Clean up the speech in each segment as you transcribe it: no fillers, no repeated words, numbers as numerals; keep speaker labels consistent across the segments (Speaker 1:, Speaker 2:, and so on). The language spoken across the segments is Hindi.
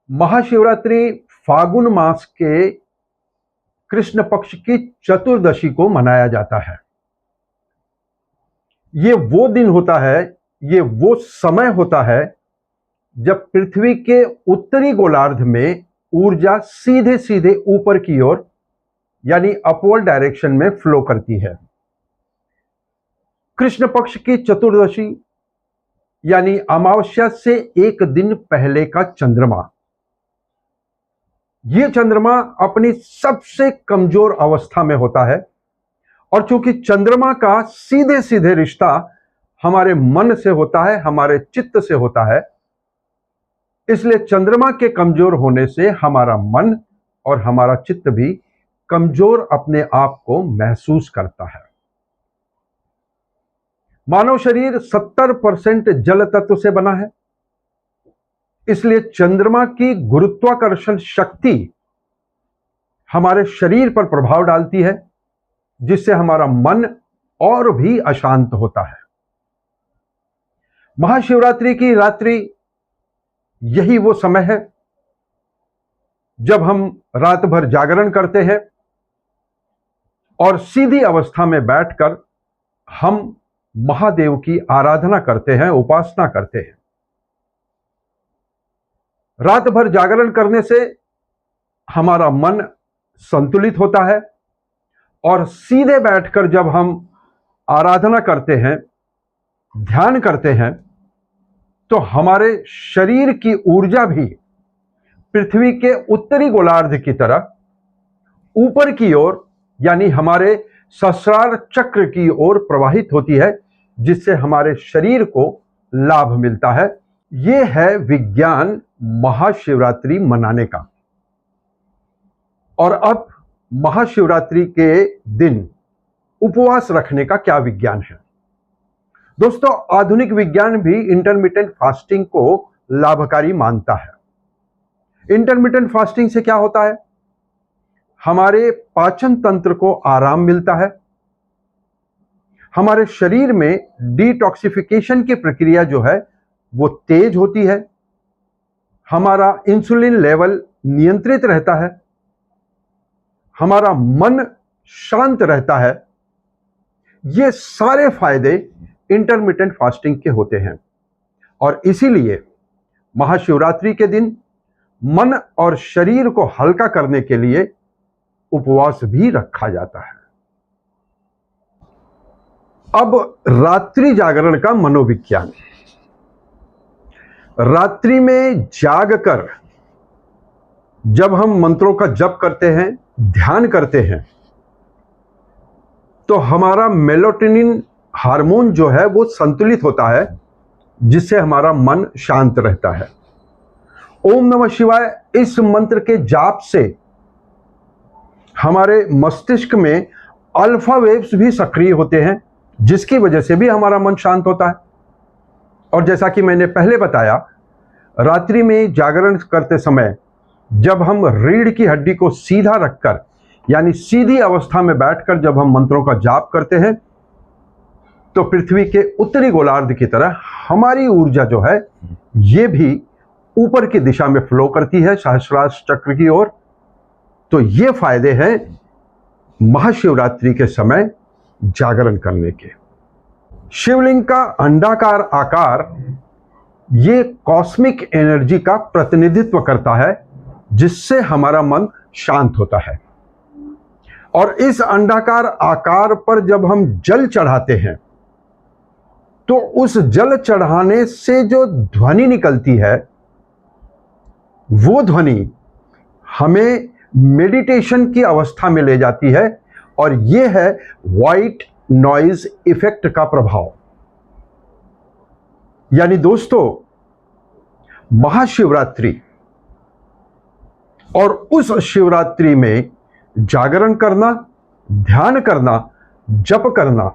Speaker 1: महाशिवरात्रि फागुन मास के कृष्ण पक्ष की चतुर्दशी को मनाया जाता है। ये वो दिन होता है, ये वो समय होता है जब पृथ्वी के उत्तरी गोलार्ध में ऊर्जा सीधे सीधे ऊपर की ओर यानी अपवर्ड डायरेक्शन में फ्लो करती है। कृष्ण पक्ष की चतुर्दशी यानी अमावस्या से एक दिन पहले का चंद्रमा, यह चंद्रमा अपनी सबसे कमजोर अवस्था में होता है और चूंकि चंद्रमा का सीधे सीधे रिश्ता हमारे मन से होता है, हमारे चित्त से होता है, इसलिए चंद्रमा के कमजोर होने से हमारा मन और हमारा चित्त भी कमजोर अपने आप को महसूस करता है। मानव शरीर 70% जल तत्व से बना है, इसलिए चंद्रमा की गुरुत्वाकर्षण शक्ति हमारे शरीर पर प्रभाव डालती है, जिससे हमारा मन और भी अशांत होता है। महाशिवरात्रि की रात्रि यही वो समय है जब हम रात भर जागरण करते हैं और सीधी अवस्था में बैठकर हम महादेव की आराधना करते हैं, उपासना करते हैं। रात भर जागरण करने से हमारा मन संतुलित होता है और सीधे बैठकर जब हम आराधना करते हैं, ध्यान करते हैं, तो हमारे शरीर की ऊर्जा भी पृथ्वी के उत्तरी गोलार्ध की तरह ऊपर की ओर यानी हमारे सहस्रार चक्र की ओर प्रवाहित होती है, जिससे हमारे शरीर को लाभ मिलता है। यह है विज्ञान महाशिवरात्रि मनाने का। और अब महाशिवरात्रि के दिन उपवास रखने का क्या विज्ञान है? दोस्तों, आधुनिक विज्ञान भी इंटरमिटेंट फास्टिंग को लाभकारी मानता है। इंटरमिटेंट फास्टिंग से क्या होता है? हमारे पाचन तंत्र को आराम मिलता है, हमारे शरीर में डिटॉक्सिफिकेशन की प्रक्रिया जो है वो तेज होती है, हमारा इंसुलिन लेवल नियंत्रित रहता है, हमारा मन शांत रहता है। ये सारे फायदे इंटरमिटेंट फास्टिंग के होते हैं और इसीलिए महाशिवरात्रि के दिन मन और शरीर को हल्का करने के लिए उपवास भी रखा जाता है। अब रात्रि जागरण का मनोविज्ञान। रात्रि में जागकर जब हम मंत्रों का जप करते हैं, ध्यान करते हैं, तो हमारा मेलाटोनिन हार्मोन जो है वो संतुलित होता है, जिससे हमारा मन शांत रहता है। ओम नमः शिवाय इस मंत्र के जाप से हमारे मस्तिष्क में अल्फा वेव्स भी सक्रिय होते हैं, जिसकी वजह से भी हमारा मन शांत होता है। और जैसा कि मैंने पहले बताया, रात्रि में जागरण करते समय जब हम रीढ़ की हड्डी को सीधा रखकर यानी सीधी अवस्था में बैठकर जब हम मंत्रों का जाप करते हैं, तो पृथ्वी के उत्तरी गोलार्ध की तरह हमारी ऊर्जा जो है ये भी ऊपर की दिशा में फ्लो करती है, सहस्रार चक्र की ओर। तो ये फायदे हैं महाशिवरात्रि के समय जागरण करने के। शिवलिंग का अंडाकार आकार ये कॉस्मिक एनर्जी का प्रतिनिधित्व करता है, जिससे हमारा मन शांत होता है। और इस अंडाकार आकार पर जब हम जल चढ़ाते हैं, तो उस जल चढ़ाने से जो ध्वनि निकलती है, वो ध्वनि हमें मेडिटेशन की अवस्था में ले जाती है और यह है व्हाइट नॉइज इफेक्ट का प्रभाव। यानी दोस्तों, महाशिवरात्रि और उस शिवरात्रि में जागरण करना, ध्यान करना, जप करना,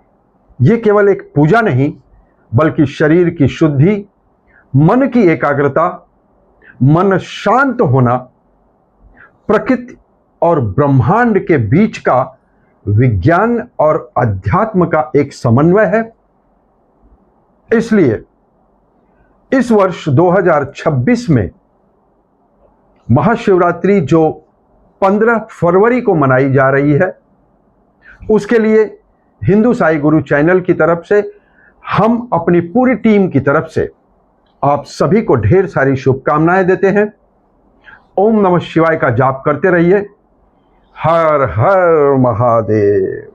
Speaker 1: यह केवल एक पूजा नहीं बल्कि शरीर की शुद्धि, मन की एकाग्रता, मन शांत होना, प्रकृति और ब्रह्मांड के बीच का विज्ञान और अध्यात्म का एक समन्वय है। इसलिए इस वर्ष 2026 में महाशिवरात्रि जो 15 फरवरी को मनाई जा रही है, उसके लिए हिंदू साई गुरु चैनल की तरफ से हम अपनी पूरी टीम की तरफ से आप सभी को ढेर सारी शुभकामनाएं देते हैं। ओम नमः शिवाय का जाप करते रहिए। हर हर महादेव।